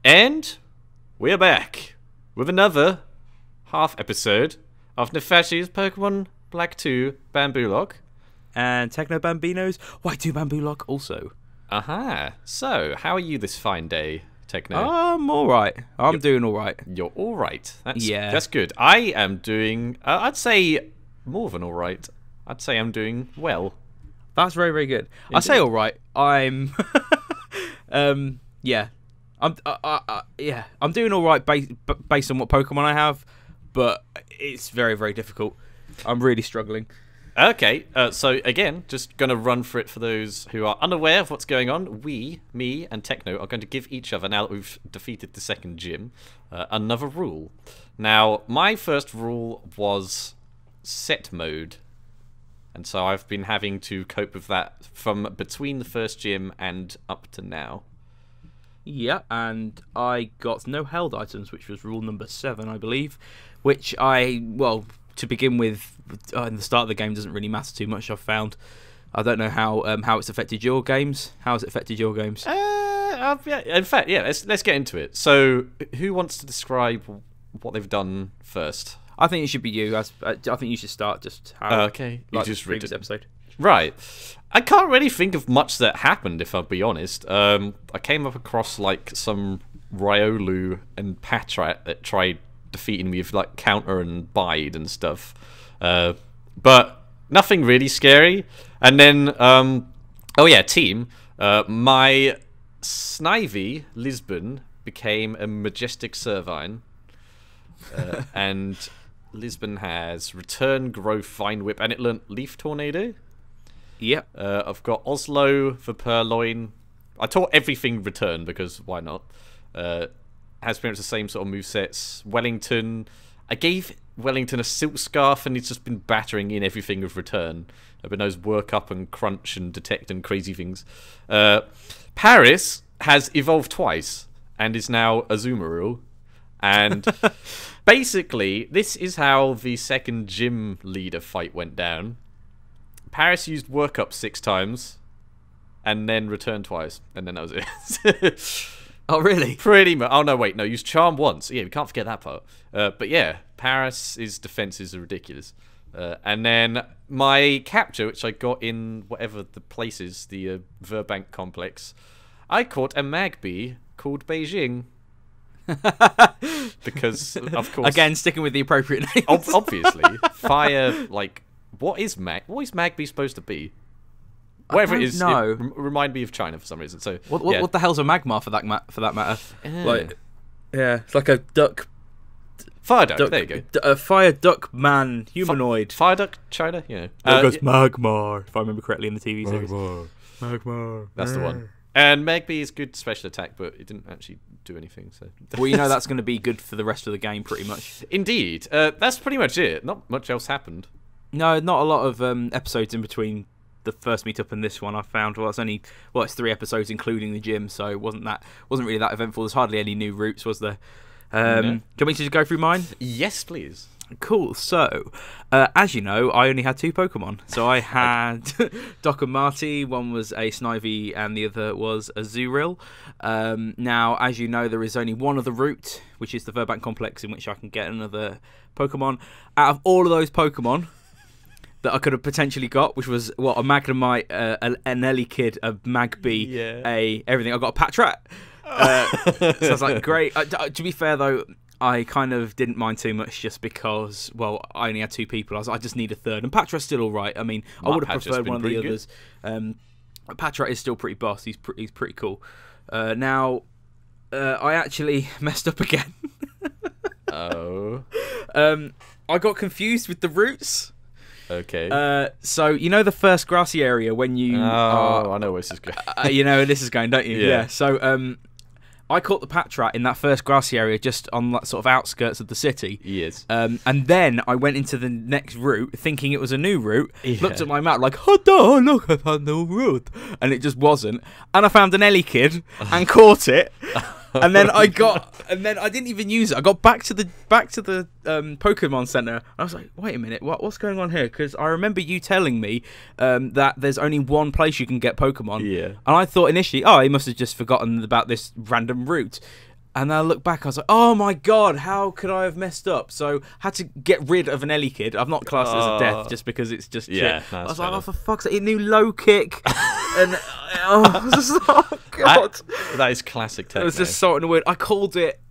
And we're back with another half episode of Nefashuu's Pokemon Black 2 Bambuulocke. And Techno Bambinos, why do Bambuulocke also? Aha. So, how are you this fine day, Techno? I'm alright. I'm doing alright. You're alright. That's good. I am doing, I'd say, more than alright. I'd say I'm doing well. That's very, very good. Indeed. I say alright. I'm... yeah. I'm doing alright based on what Pokemon I have, but it's very, very difficult. I'm really struggling. Okay, so again, just going to run for it for those who are unaware of what's going on. Me and Techno are going to give each other, now that we've defeated the second gym, another rule. Now, my first rule was set mode. And so I've been having to cope with that from between the first gym and up to now. Yeah, and I got no held items, which was rule number 7, I believe, which to begin with, in the start of the game doesn't really matter too much, I've found. I don't know how it's affected your games. How has it affected your games? Yeah, in fact, yeah, let's get into it. So, who wants to describe what they've done first? I think it should be you. I think you should start just how... okay, you just the previous episode. Right. I can't really think of much that happened, if I'll be honest. I came up across, like, some Riolu and Patrat that tried defeating me with, like, counter and bide and stuff. But nothing really scary. And then, oh yeah, team. My Snivy, Lisbon, became a Majestic Servine. And Lisbon has Return, Growth, Vine Whip, and it learnt Leaf Tornado. Yep. I've got Oslo for Purloin. I taught everything Return because why not? Has pretty much the same sort of movesets. Wellington. I gave Wellington a Silk Scarf and he's just been battering in everything with Return. But knows Work Up and Crunch and Detect and crazy things. Paris has evolved twice and is now Azumarill. And basically, this is how the second gym leader fight went down. Paris used Work Up 6 times, and then Return twice, and then that was it. Oh, really? Pretty much. Oh, no, wait, no, used Charm once. Yeah, we can't forget that part. But yeah, Paris's defenses are ridiculous. And then my capture, which I got in whatever the place is, the Verbank complex, I caught a Magby called Beijing. Because, of course... Again, sticking with the appropriate names. Obviously. Fire, like... What is Magby supposed to be? Whatever it is, it remind me of China for some reason. So what the hell's a Magmar for that matter? Like, yeah, it's like a duck. Fire duck. There you go. A fire duck man humanoid. Fire duck China. Yeah. It goes Magmar, if I remember correctly in the TV series. Magmar. That's the one. And Magby is good special attack, but it didn't actually do anything. So well, you know that's going to be good for the rest of the game, pretty much. Indeed. That's pretty much it. Not much else happened. No, not a lot of episodes in between the first meetup and this one. I found it's 3 episodes including the gym, so it wasn't really that eventful. There's hardly any new routes, was there? Do you want me to just go through mine? Yes, please. Cool. So, as you know, I only had 2 Pokemon. So I had Doc and Marty. One was a Snivy and the other was a Azurill. Now, as you know, there is only one other route, which is the Verbank complex, in which I can get another Pokemon. Out of all of those Pokemon that I could have potentially got, which was a Magnemite, an Elekid, a Magby, everything. I got a Patrat. So I was like, great. To be fair though, I kind of didn't mind too much just because, I only had 2 people. I was like, I just need a third, and Patrat's still all right. I mean, I would have preferred one of the others. Patrat is still pretty boss. He's pretty cool. Now, I actually messed up again. Oh. I got confused with the routes. Okay. So you know the first grassy area when you... I know where this is going. You know where this is going, don't you? Yeah. So I caught the Patrat in that first grassy area just on that sort of outskirts of the city. Yes. And then I went into the next route thinking it was a new route. Yeah. Looked at my map like, oh, look, I found a new route. And it just wasn't. And I found an Elekid and caught it. And then I didn't even use it. I got back to the Pokemon Center. And I was like, wait a minute, what's going on here? Because I remember you telling me that there's only one place you can get Pokemon. Yeah. And I thought initially, he must have just forgotten about this random route. And then I look back, I was like, oh my god, how could I have messed up? So I had to get rid of an Ellie kid. I've not classed it as a death just because it's just shit. I was like, oh, for fuck's sake, he knew low kick. And oh god. That is classic tech. It was just so annoying. I called it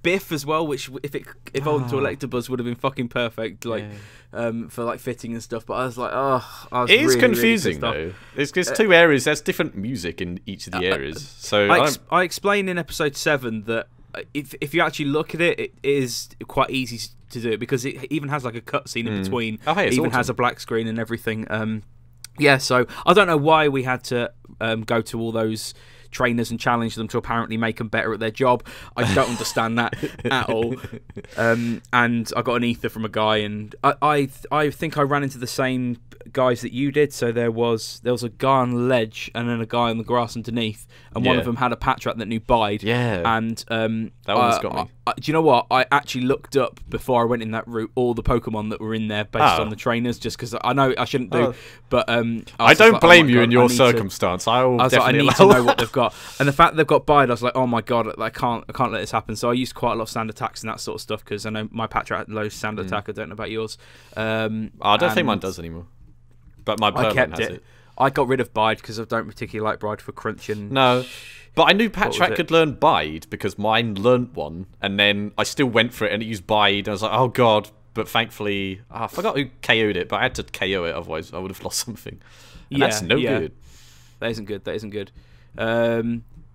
Biff as well, which if it evolved into Electabuzz would have been fucking perfect, like for like fitting and stuff. But I was like, it is really confusing though. There's 2 areas. There's different music in each of the areas. So I explained in episode 7 that if you actually look at it, it is quite easy to do it because it even has like a cutscene in between. Oh, hey, it even has a black screen and everything. Yeah, so I don't know why we had to go to all those trainers and challenge them to apparently make them better at their job. I don't understand that at all. And I got an ether from a guy, and I think I ran into the same guys that you did. So there was a guy on the ledge and then a guy on the grass underneath, and one of them had a Patrat that knew Bide. Yeah, and that one's got me. Do you know what? I actually looked up before I went in that route all the Pokemon that were in there based on the trainers, just because I know I shouldn't do, but I don't blame you in your circumstance. I will definitely I need to know what they've got, and the fact that they've got Bide, I was like, oh my god, I can't let this happen. So I used quite a lot of sand attacks and that sort of stuff because I know my Patrat had low sand attack. I don't know about yours. I don't think mine does anymore, but my Purloin has it. I got rid of Bide because I don't particularly like Bide for crunching. No. But I knew Patrat could learn Bide because mine learnt one, and then I still went for it and it used Bide. And I was like, oh god! But thankfully, I forgot who KO'd it, but I had to KO it, otherwise I would have lost something. And that's no good. That isn't good. That isn't good.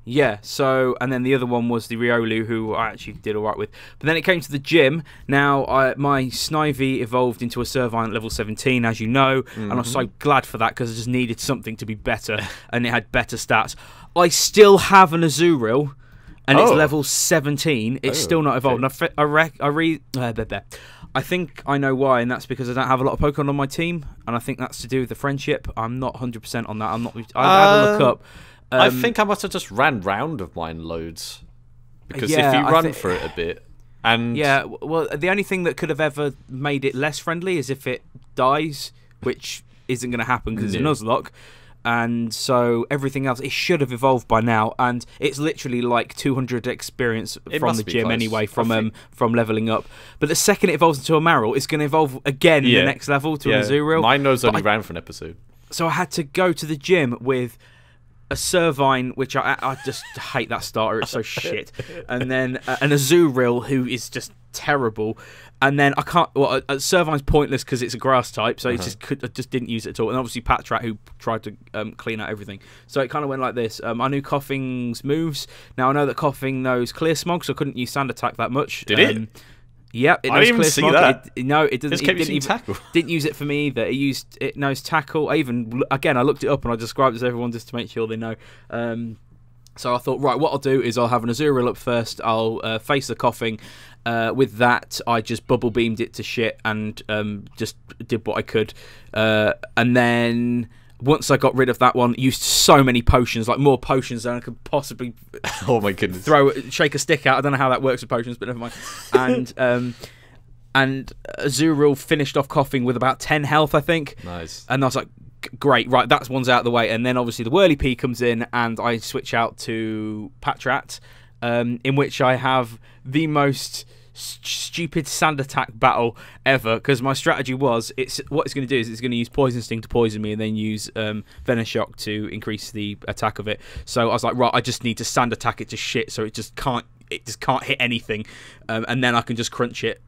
Yeah, so, and then the other one was the Riolu, who I actually did alright with. But then it came to the gym. Now, my Snivy evolved into a Servine at level 17, as you know, and I was so glad for that because I just needed something to be better, and it had better stats. I still have an Azurill, and it's level 17. It's still not evolved. Okay. I think I know why, and that's because I don't have a lot of Pokemon on my team, and I think that's to do with the friendship. I'm not 100% on that. I had to look up. I think I must have just ran round of mine loads. Because if you run for it a bit, and yeah, well, the only thing that could have ever made it less friendly is if it dies, which isn't going to happen because it's a Nuzlocke. And so everything else, it should have evolved by now, and it's literally like 200 experience from the gym anyway, from leveling up. But the second it evolves into a Marill, it's going to evolve again the next level to an Azurill. Mine knows only ran for an episode. So I had to go to the gym with a Servine, which I just hate that starter, it's so shit, and then an Azurill, who is just terrible, and then I can't. Well, Servine's pointless because it's a grass type, so I just didn't use it at all. And obviously Patrat, who tried to clean out everything. So it kind of went like this. I knew Coughing's moves. Now I know that Coughing knows Clear Smog, so I couldn't use Sand Attack that much. Did it? Yep, it knows I didn't even Clear see Smog. that. It doesn't. Tackle. Didn't use it for me either. It knows Tackle. Again, I looked it up and I described it to everyone just to make sure they know. So I thought, right, what I'll do is I'll have an Azurill up first. I'll face the Coughing. With that, I just bubble beamed it to shit and just did what I could. And then once I got rid of that one, used so many potions, like more potions than I could possibly. Oh my goodness! Shake a stick out. I don't know how that works with potions, but never mind. And Azurill finished off Coughing with about 10 health, I think. Nice. And I was like, great, right, that one's out of the way. And then obviously the Whirlipede comes in, and I switch out to Patrat, in which I have the most stupid Sand Attack battle ever, because my strategy was what it's going to do is it's going to use Poison Sting to poison me and then use Venoshock to increase the attack of it. So I was like, right, I just need to Sand Attack it to shit so it just can't hit anything, and then I can just crunch it.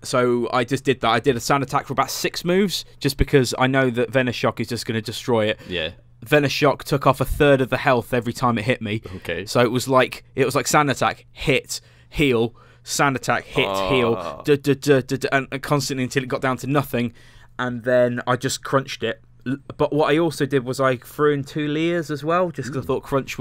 So I just did that. I did a Sand Attack for about 6 moves just because I know that Venoshock is just going to destroy it. Yeah. Venoshock took off 1/3 of the health every time it hit me. Okay. So it was like Sand Attack, hit, heal, Sand Attack, hit, heal, and constantly until it got down to nothing, and then I just crunched it. But what I also did was I threw in 2 Leers as well, just because I thought crunch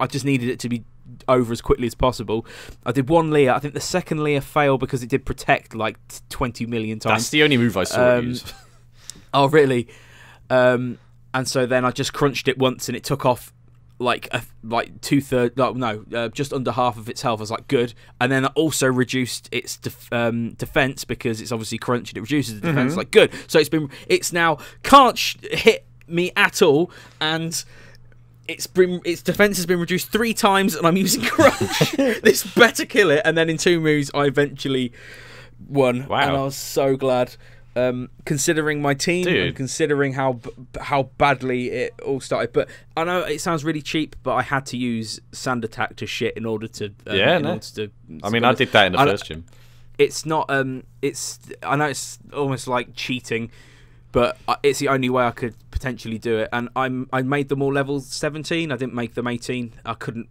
I just needed it to be over as quickly as possible. I did 1 Leer. I think the second Leer failed because it did protect like 20 million times. That's the only move I saw it use. Oh, really? And so then I just crunched it once, and it took off like 2/3, just under half of its health. I was like, good. And then I also reduced its defense because it's obviously crunched. It reduces the defense. Like, good. So it's now can't hit me at all, and its defense has been reduced 3 times, and I'm using Crunch. This better kill it. And then in 2 moves, I eventually won. Wow. And I was so glad. Considering my team and considering how badly it all started, but I know it sounds really cheap, but I had to use Sand Attack to shit in order to. I mean, I did that in the first gym. It's not. I know it's almost like cheating, but it's the only way I could potentially do it. And I made them all level 17. I didn't make them 18. I couldn't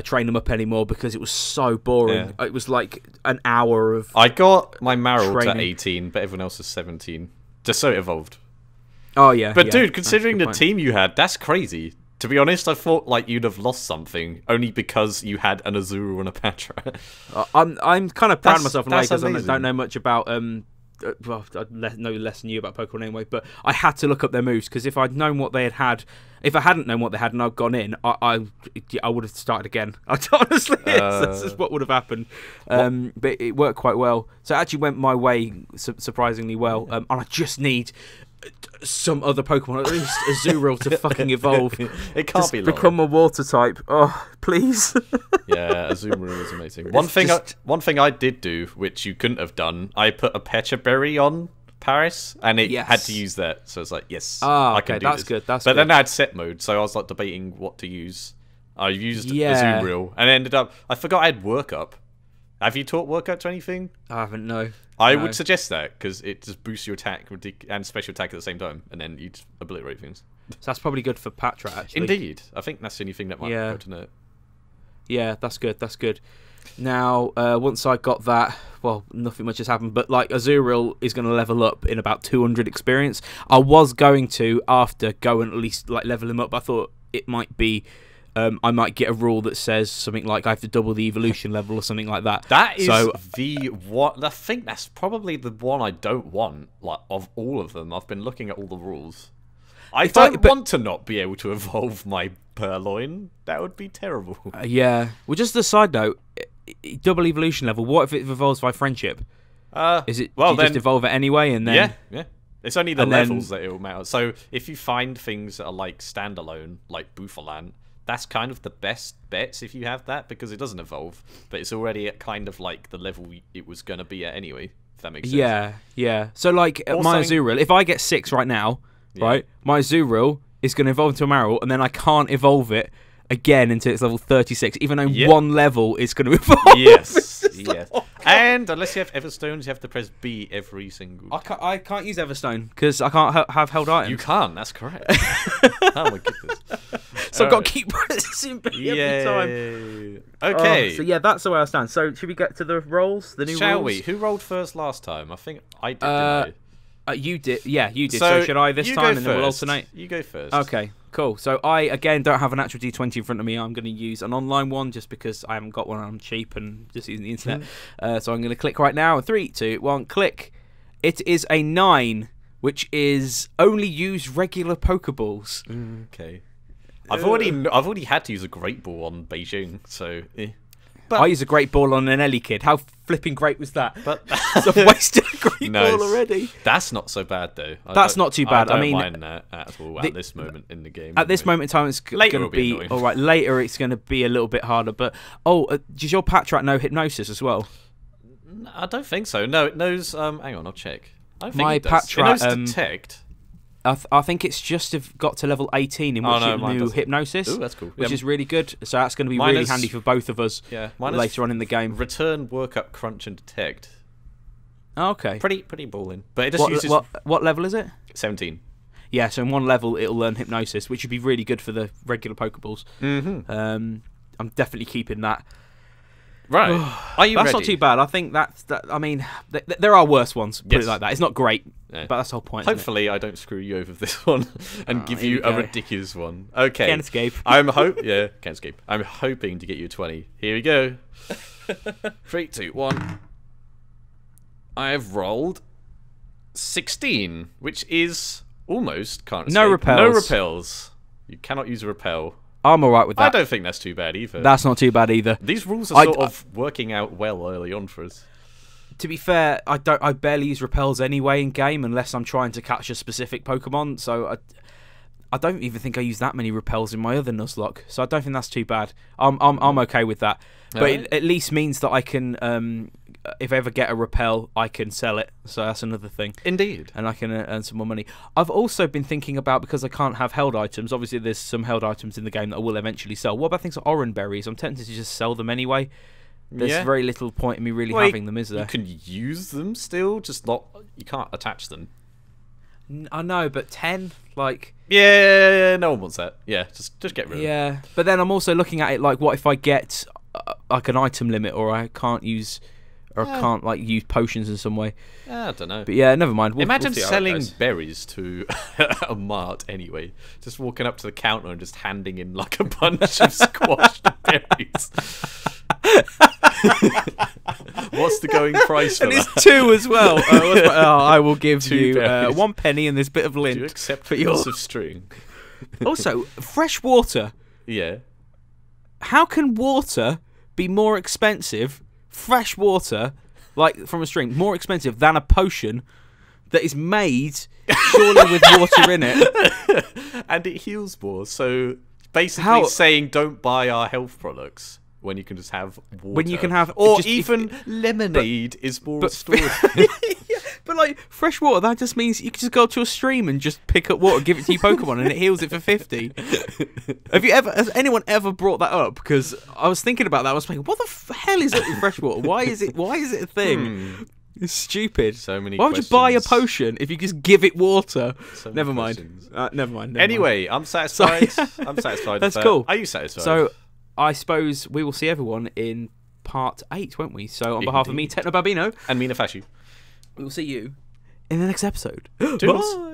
train them up anymore because it was so boring. It was like an hour of. I got my Marrow to 18, but everyone else is 17, just so it evolved. Oh yeah, but dude, considering the team you had, that's crazy. To be honest, I thought like you'd have lost something only because you had an Azurill and a Patra. I'm kind of proud of myself in a way because I don't know much about well, I know less than you about Pokemon anyway, but I had to look up their moves because if I'd known what they had, if I hadn't known what they had and I'd gone in, I would have started again. Honestly, that's just what would have happened. But it worked quite well. So it actually went my way surprisingly well. And I just need some other Pokemon, at least Azurill, to fucking evolve. It can't be long. Become a water type. Oh, please. Yeah, Azurill is amazing. One thing I did do, which you couldn't have done, I put a Pecha Berry on Paris, and it had to use that. So it's like, yes, I can do this. Good. That's but good. then I had set mode, so I was like debating what to use. I used Azurill, and ended up. I forgot I had Workup. Have you taught Workup to anything? I haven't. No. I would suggest that because it just boosts your attack and special attack at the same time, and then you just obliterate things. So that's probably good for Patra, actually. Indeed, I think that's the only thing that might go to know. Yeah, that's good. That's good. Now, once I got that, well, nothing much has happened, but like Azurill is going to level up in about 200 experience. I was going to after go and at least like level him up. I thought it might be. I might get a rule that says something like I have to double the evolution level or something like that. That is the one. I think that's probably the one I don't want. Like of all of them, I've been looking at all the rules. I don't want to not be able to evolve my Purloin. That would be terrible. Yeah. Well, just as a side note, double evolution level. What if it evolves by friendship? Is it? Well, do you just evolve it anyway, and then yeah. It's only the levels that it will matter. So if you find things that are like standalone, like Bouffalant, that's kind of the best bets if you have that, because it doesn't evolve, but it's already at kind of like the level it was going to be at anyway, if that makes sense. Yeah. So like my Azurill, if I get 6 right now, right, my Azurill is going to evolve into a Marill, and then I can't evolve it again until it's level 36, even though one level is going to evolve. Yes, yes. And unless you have Everstones, you have to press B every single... I can't use Everstone, because I can't have held items. You can't, that's correct. Oh my goodness. So I've got to keep pressing B every time. Okay. So yeah, that's the way I stand. So should we get to the rolls, the new rolls? Shall we? Who rolled first last time? I think I did, didn't I? You did. Yeah, you did. So should I this time and then we'll alternate? You go first. Okay, cool. So I, again, don't have an actual D20 in front of me. I'm going to use an online one just because I haven't got one and I'm cheap and just using the internet. So I'm going to click right now. 3, 2, 1, click. It is a 9, which is only use regular Pokeballs. Okay. I've already had to use a Great Ball on Beijing, so... But I use a Great Ball on an Ellie Kid. How flipping great was that? But I've wasted a Great Ball already. That's not so bad, though. That's not too bad. I mean, mind that at all at this moment in the game. At this moment in time, it's going to be all right. Later, it's going to be a little bit harder. But does your Patrat know Hypnosis as well? I don't think so. No, it knows. Hang on, I'll check. I don't think my it does. Patrat it knows Detect. I think it's just got to level 18 in which it knew Hypnosis. Ooh, that's cool. Which is really good. So that's going to be really handy for both of us later on in the game. Return, Workup, Crunch, and Detect. Okay. Pretty balling. But it just uses... What level is it? 17. Yeah, so in one level it'll learn Hypnosis, which would be really good for the regular Pokeballs. I'm definitely keeping that. Right. Are you That's ready? Not too bad. I think I mean, there are worse ones, put it like that. It's not great, but that's the whole point. Hopefully I don't screw you over this one and give you a ridiculous one. Okay. Can't escape. Can't escape. I'm hoping to get you a 20. Here we go. 3, 2, 1. I have rolled 16, which is almost can't escape. No repels. No repels. You cannot use a repel. I'm alright with that. I don't think that's too bad either. That's not too bad either. These rules are sort of working out well early on for us. To be fair, I barely use repels anyway in game unless I'm trying to catch a specific Pokemon. So I don't even think I use that many repels in my other Nuzlocke, so I don't think that's too bad. I'm okay with that. But it at least means that I can, if I ever get a repel, I can sell it. So that's another thing. Indeed. And I can earn some more money. I've also been thinking about, because I can't have held items, obviously there's some held items in the game that I will eventually sell. What about things like orange berries? I'm tempted to just sell them anyway. There's very little point in me really having them, is there? You can use them still, just not... You can't attach them. I know, but 10, like... Yeah, no one wants that. Yeah, just get rid of them. Yeah, but then I'm also looking at it like, what if I get like an item limit, or I can't use... Or I can't like use potions in some way. I don't know. But yeah, never mind. Imagine we'll see selling berries to a mart anyway. Just walking up to the counter and just handing in like a bunch of squashed berries. What's the going price for and that? it's 2 as well. I will give 2 you berries. 1 penny and this bit of lint. Do you accept for your of string? Also, fresh water. Yeah. How can water be more expensive? Fresh water, like from a stream, more expensive than a potion that is made surely with water in it, and it heals more. So basically, saying don't buy our health products when you can just have water. When you can have, or just, even lemonade is more restored. Yeah, but like fresh water, that just means you can just go to a stream and just pick up water, give it to your Pokemon, and it heals it for 50. Has anyone ever brought that up? Because I was thinking about that. I was thinking, what the hell is it with fresh water? Why is it a thing? It's stupid. So many. Why would you buy a potion if you just give it water? Never mind. Never mind. Anyway, I'm satisfied. I'm satisfied. That's cool. Are you satisfied? So I suppose we will see everyone in part 8, won't we? So on behalf of me, Techno Babino, and me, Nefashuu, we will see you in the next episode. Toodles. Bye.